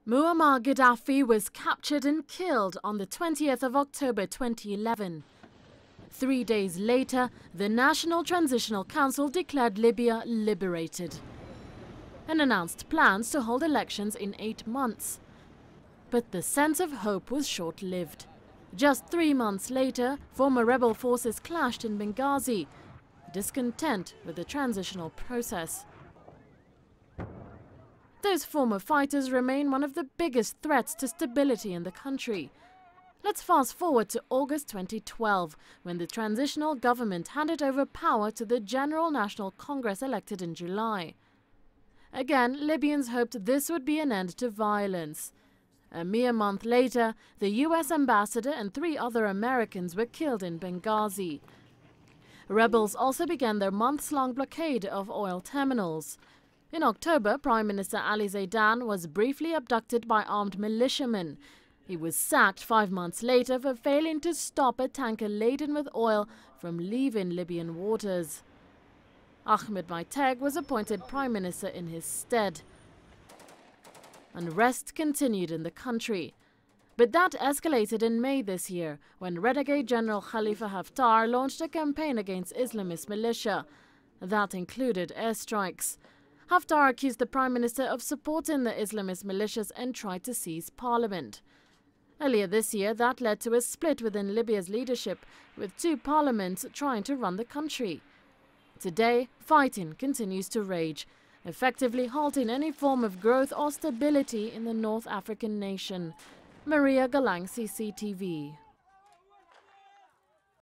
Muammar Gaddafi was captured and killed on the 20th of October 2011. 3 days later, the National Transitional Council declared Libya liberated and announced plans to hold elections in 8 months. But the sense of hope was short-lived. Just 3 months later, former rebel forces clashed in Benghazi, discontent with the transitional process. Those former fighters remain one of the biggest threats to stability in the country. Let's fast forward to August 2012, when the transitional government handed over power to the General National Congress elected in July. Again, Libyans hoped this would be an end to violence. A mere month later, the US ambassador and 3 other Americans were killed in Benghazi. Rebels also began their months-long blockade of oil terminals. In October, Prime Minister Ali Zaidan was briefly abducted by armed militiamen. He was sacked 5 months later for failing to stop a tanker laden with oil from leaving Libyan waters. Ahmed Maiteg was appointed Prime Minister in his stead. Unrest continued in the country. But that escalated in May this year, when renegade General Khalifa Haftar launched a campaign against Islamist militia. That included airstrikes. Haftar accused the Prime Minister of supporting the Islamist militias and tried to seize parliament. Earlier this year, that led to a split within Libya's leadership, with 2 parliaments trying to run the country. Today, fighting continues to rage, effectively halting any form of growth or stability in the North African nation. Maria Galang, CCTV.